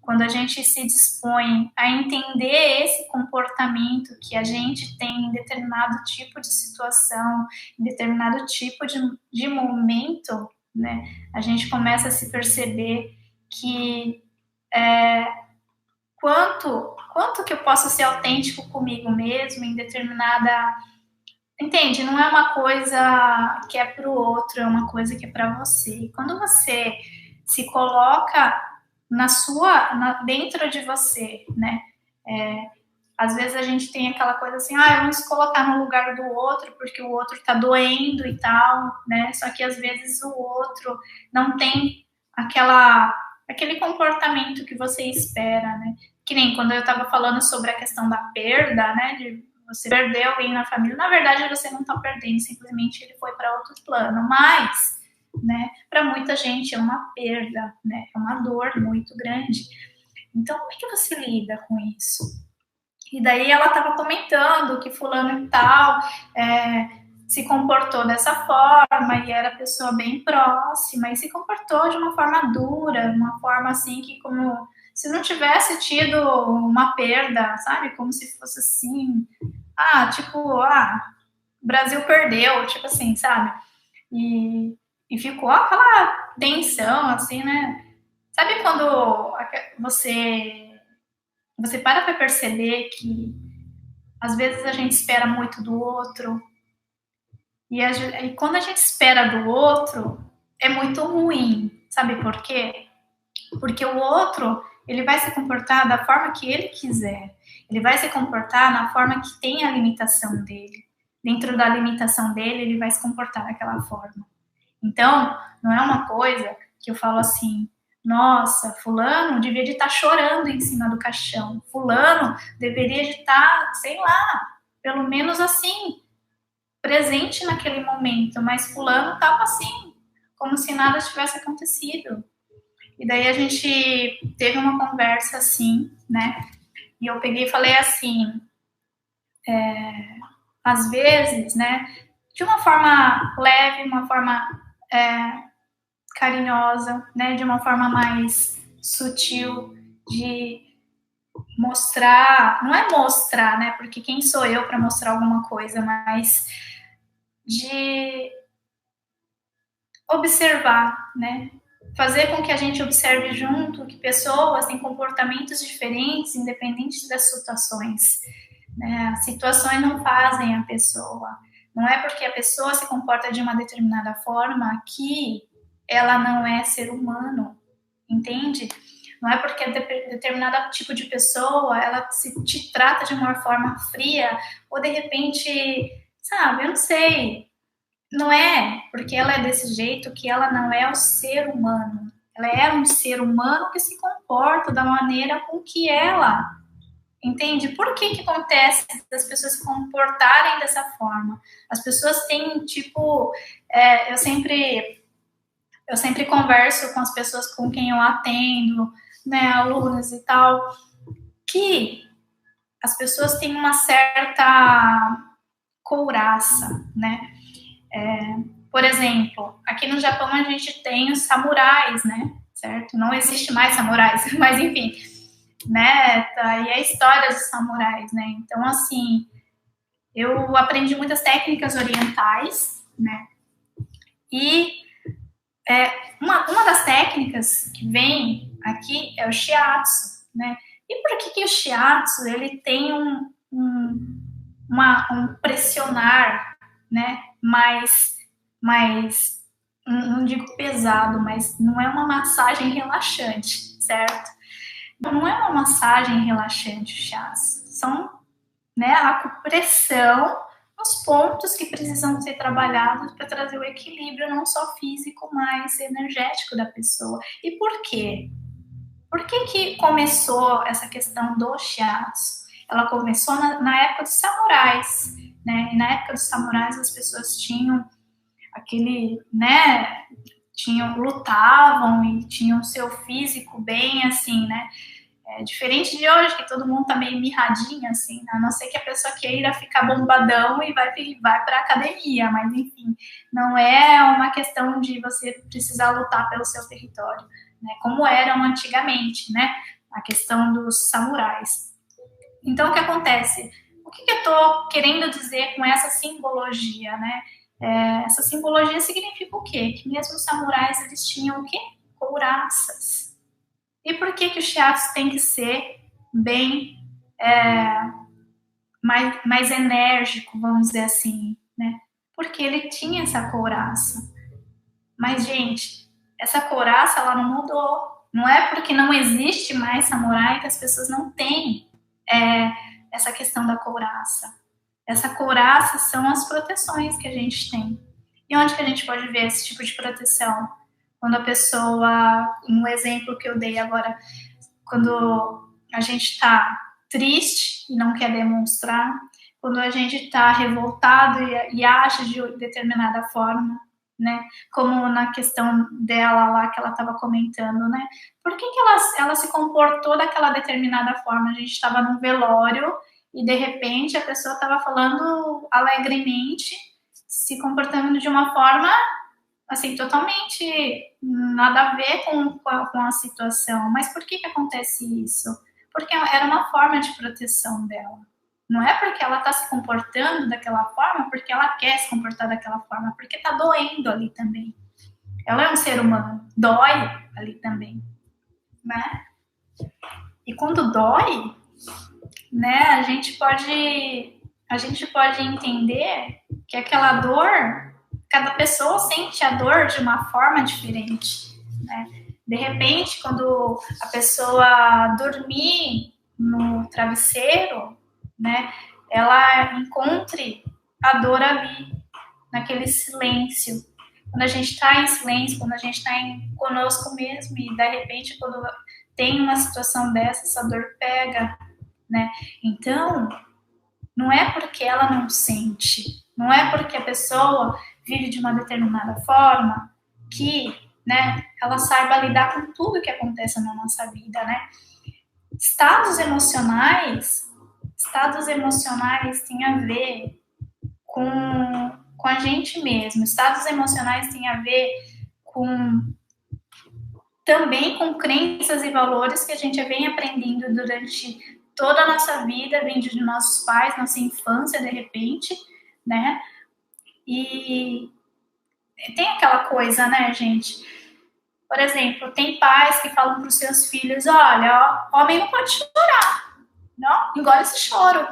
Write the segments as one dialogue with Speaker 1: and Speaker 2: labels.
Speaker 1: quando a gente se dispõe a entender esse comportamento que a gente tem em determinado tipo de situação, em determinado tipo de momento, né, a gente começa a se perceber que quanto que eu posso ser autêntico comigo mesmo em determinada... Entende? Não é uma coisa que é para o outro, é uma coisa que é para você. E quando você se coloca dentro de você, né? Às vezes a gente tem aquela coisa assim, vamos se colocar no lugar do outro porque o outro tá doendo e tal, né? Só que às vezes o outro não tem aquele comportamento que você espera, né? Que nem quando eu tava falando sobre a questão da perda, né? De você perder alguém na família, na verdade você não tá perdendo, simplesmente ele foi para outro plano, mas, né? Para muita gente é uma perda, né? É uma dor muito grande. Então, como é que você lida com isso? E daí ela estava comentando que fulano e tal se comportou dessa forma e era pessoa bem próxima e se comportou de uma forma dura, uma forma assim que como se não tivesse tido uma perda, sabe? Como se fosse assim, o Brasil perdeu, tipo assim, sabe? E ficou aquela tensão, assim, né? Sabe quando você para perceber que às vezes a gente espera muito do outro e quando a gente espera do outro é muito ruim, sabe por quê? Porque o outro ele vai se comportar da forma que ele quiser, ele vai se comportar na forma que tem a limitação dele, dentro da limitação dele ele vai se comportar daquela forma. Então não é uma coisa que eu falo assim, nossa, fulano deveria de estar chorando em cima do caixão, fulano deveria de estar, sei lá, pelo menos assim, presente naquele momento, mas fulano estava assim, como se nada tivesse acontecido. E daí a gente teve uma conversa assim, né, e eu peguei e falei assim, às vezes, né, de uma forma leve, uma forma carinhosa, né, de uma forma mais sutil, de mostrar, não é mostrar, né, porque quem sou eu para mostrar alguma coisa, mas de observar, né, fazer com que a gente observe junto que pessoas têm comportamentos diferentes, independentes das situações, né, as situações não fazem a pessoa, não é porque a pessoa se comporta de uma determinada forma que ela não é ser humano, entende? Não é porque determinado tipo de pessoa ela te trata de uma forma fria ou de repente, sabe, eu não sei, não é porque ela é desse jeito que ela não é o ser humano. Ela é um ser humano que se comporta da maneira com que ela, entende? Por que acontece das pessoas se comportarem dessa forma? As pessoas têm, tipo, eu sempre converso com as pessoas com quem eu atendo, né, alunos e tal, que as pessoas têm uma certa couraça, né? Por exemplo, aqui no Japão a gente tem os samurais, né? Certo? Não existe mais samurais, mas enfim, né? Tá, e a história dos samurais, né? Então, assim, eu aprendi muitas técnicas orientais, né? E uma das técnicas que vem aqui é o shiatsu, né? E por que o shiatsu ele tem um pressionar, né? Mais, não digo pesado, mas não é uma massagem relaxante, certo? Não é uma massagem relaxante o shiatsu, são, né, a acupressão nos pontos que precisam ser trabalhados para trazer o equilíbrio não só físico, mas energético da pessoa. E por quê? Por que começou essa questão do shiatsu? Ela começou na época dos samurais, né? E na época dos samurais as pessoas tinham aquele, né? Lutavam e tinham seu físico bem assim, né? Diferente de hoje, que todo mundo tá meio mirradinho, assim, a não ser que a pessoa queira ficar bombadão e vai pra academia, mas enfim, não é uma questão de você precisar lutar pelo seu território, né, como eram antigamente, né, a questão dos samurais. Então, o que acontece? O que eu estou querendo dizer com essa simbologia, né? Essa simbologia significa o quê? Que mesmo os samurais, eles tinham o quê? Couraças. E por que o shiatsu tem que ser bem mais enérgico, vamos dizer assim, né? Porque ele tinha essa couraça. Mas, gente, essa couraça, ela não mudou. Não é porque não existe mais samurai que as pessoas não têm essa questão da couraça. Essa couraça são as proteções que a gente tem. E onde que a gente pode ver esse tipo de proteção? Quando a pessoa, no exemplo que eu dei agora, quando a gente está triste e não quer demonstrar, quando a gente está revoltado e age de determinada forma, né? Como na questão dela lá que ela estava comentando, né? Por que ela se comportou daquela determinada forma? A gente estava num velório e de repente a pessoa estava falando alegremente, se comportando de uma forma assim, totalmente nada a ver com a situação. Mas por que acontece isso? Porque era uma forma de proteção dela. Não é porque ela está se comportando daquela forma, porque ela quer se comportar daquela forma, porque está doendo ali também. Ela é um ser humano, dói ali também, né? E quando dói, né, a gente pode entender que aquela dor, cada pessoa sente a dor de uma forma diferente, né? De repente, quando a pessoa dormir no travesseiro, né, ela encontre a dor ali, naquele silêncio. Quando a gente está em silêncio, quando a gente está conosco mesmo, e de repente, quando tem uma situação dessa, essa dor pega, né? Então, não é porque ela não sente, não é porque a pessoa vive de uma determinada forma que, né, ela saiba lidar com tudo que acontece na nossa vida, né? Estados emocionais têm a ver com a gente mesmo. Estados emocionais têm a ver também com crenças e valores que a gente vem aprendendo durante toda a nossa vida, vindo de nossos pais, nossa infância, de repente, né? E tem aquela coisa, né, gente? Por exemplo, tem pais que falam para os seus filhos: olha, homem não pode chorar, não, engole esse choro.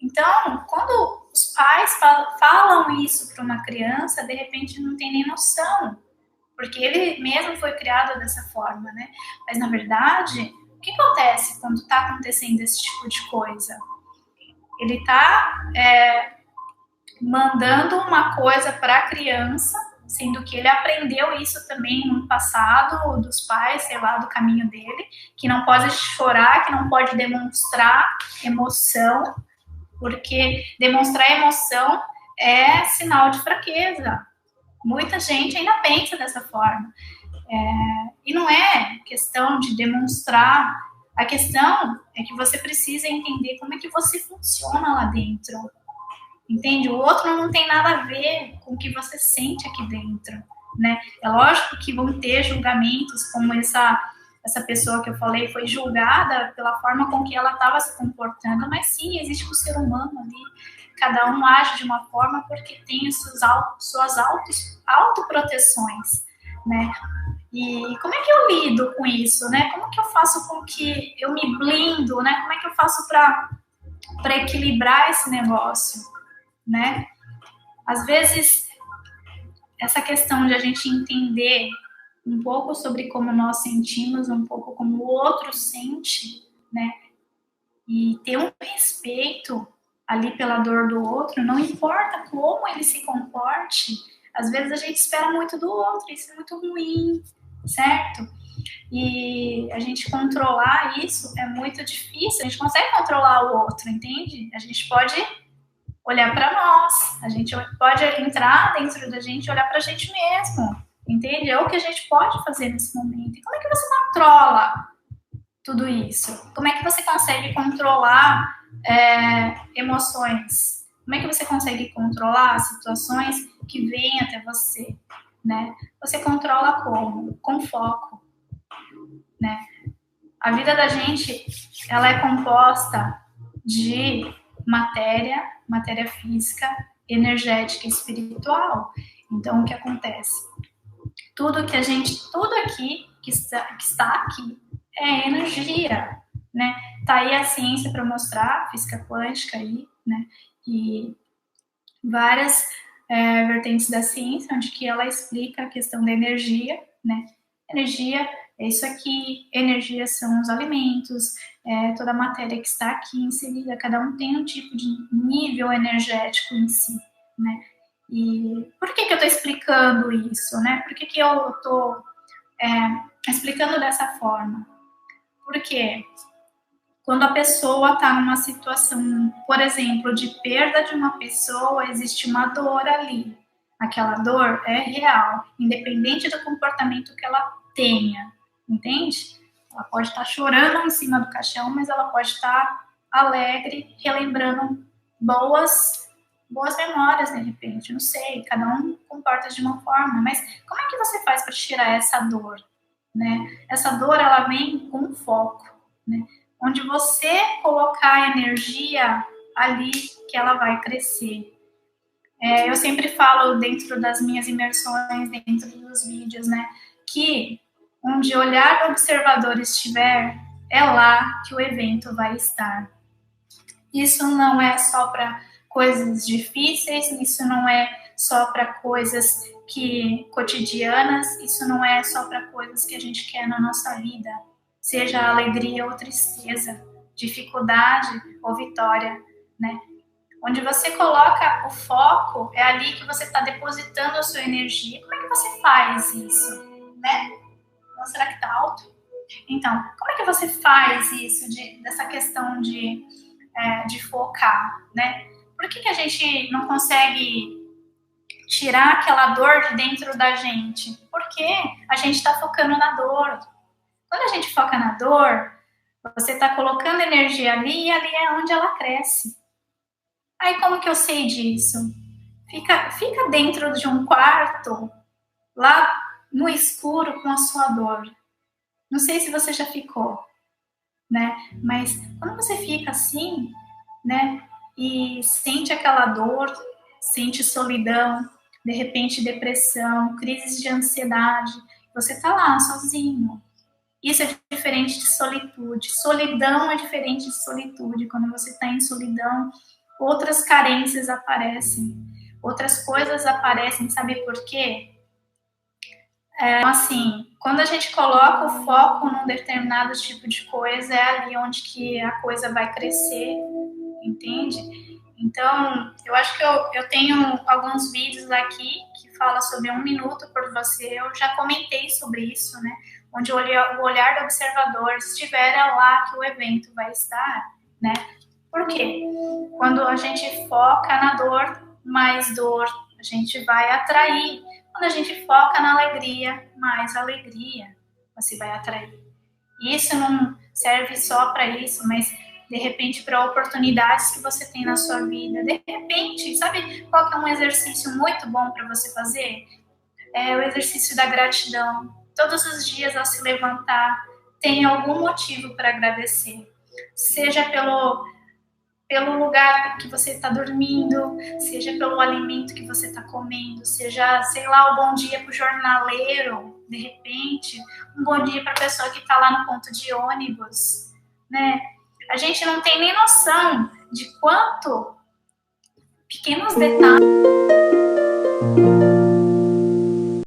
Speaker 1: Então, quando os pais falam isso para uma criança, de repente não tem nem noção, porque ele mesmo foi criado dessa forma, né? Mas, na verdade, o que acontece quando está acontecendo esse tipo de coisa? Ele está mandando uma coisa para a criança, sendo que ele aprendeu isso também no passado, dos pais, sei lá, do caminho dele, que não pode chorar, que não pode demonstrar emoção, porque demonstrar emoção é sinal de fraqueza. Muita gente ainda pensa dessa forma. E não é questão de demonstrar, a questão é que você precisa entender como é que você funciona lá dentro. Entende? O outro não tem nada a ver com o que você sente aqui dentro, né? É lógico que vão ter julgamentos, como essa pessoa que eu falei foi julgada pela forma com que ela estava se comportando, mas sim, existe o ser humano ali, cada um age de uma forma porque tem suas autoproteções, né? E como é que eu lido com isso, né? Como que eu faço com que eu me blindo, né? Como é que eu faço para equilibrar esse negócio, né? Às vezes, essa questão de a gente entender um pouco sobre como nós sentimos, um pouco como o outro sente, né? E ter um respeito ali pela dor do outro, não importa como ele se comporte, às vezes a gente espera muito do outro, isso é muito ruim, certo? E a gente controlar isso é muito difícil, a gente consegue controlar o outro, entende? A gente pode olhar para nós, a gente pode entrar dentro da gente e olhar para a gente mesmo, entende? É o que a gente pode fazer nesse momento. E como é que você controla tudo isso? Como é que você consegue controlar emoções? Como é que você consegue controlar situações que vêm até você, né? Você controla como? Com foco, né? A vida da gente, ela é composta de matéria física, energética e espiritual. Então, o que acontece? Tudo aqui que está aqui é energia, né? Tá aí a ciência para mostrar, física quântica aí, né? E várias vertentes da ciência, onde que ela explica a questão da energia, né? Energia é isso aqui, energia são os alimentos, toda a matéria que está aqui inserida, cada um tem um tipo de nível energético em si, né? E por que eu estou explicando isso, né? Por que eu estou explicando dessa forma? Porque quando a pessoa está numa situação, por exemplo, de perda de uma pessoa, existe uma dor ali. Aquela dor é real, independente do comportamento que ela tenha, entende? Ela pode estar chorando em cima do caixão, mas ela pode estar alegre, relembrando boas memórias, de repente, não sei, cada um comporta de uma forma, mas como é que você faz para tirar essa dor, né? Essa dor, ela vem com foco, né? Onde você colocar a energia ali que ela vai crescer. Eu sempre falo dentro das minhas imersões, dentro dos vídeos, né, que onde o olhar do observador estiver, é lá que o evento vai estar. Isso não é só para coisas difíceis, isso não é só para coisas cotidianas, isso não é só para coisas que a gente quer na nossa vida, seja alegria ou tristeza, dificuldade ou vitória, né? Onde você coloca o foco, é ali que você está depositando a sua energia. Como é que você faz isso, né? Não, será que está alto? Então, como é que você faz isso, dessa questão de focar, né? Por que a gente não consegue tirar aquela dor de dentro da gente? Porque a gente está focando na dor. Quando a gente foca na dor, você está colocando energia ali e ali é onde ela cresce. Aí como que eu sei disso? Fica dentro de um quarto, lá no escuro com a sua dor. Não sei se você já ficou, né? Mas quando você fica assim, né? E sente aquela dor, sente solidão, de repente depressão, crises de ansiedade, você tá lá sozinho. Isso é diferente de solitude. Solidão é diferente de solitude. Quando você está em solidão, outras carências aparecem, outras coisas aparecem. Sabe por quê? Assim, quando a gente coloca o foco num determinado tipo de coisa, é ali onde que a coisa vai crescer, entende? Então, eu acho que eu tenho alguns vídeos aqui que falam sobre 1 minuto por você. Eu já comentei sobre isso, né? Onde o olhar do observador estiver, é lá que o evento vai estar, né? Por quê? Quando a gente foca na dor, mais dor a gente vai atrair. Quando a gente foca na alegria, mais alegria você vai atrair. Isso não serve só para isso, mas de repente para oportunidades que você tem na sua vida. De repente, sabe qual que é um exercício muito bom para você fazer? É o exercício da gratidão. Todos os dias ao se levantar, tem algum motivo para agradecer. Seja pelo lugar que você está dormindo, seja pelo alimento que você está comendo, seja, sei lá, um bom dia para o jornaleiro, de repente, um bom dia para a pessoa que está lá no ponto de ônibus, né? A gente não tem nem noção de quanto pequenos detalhes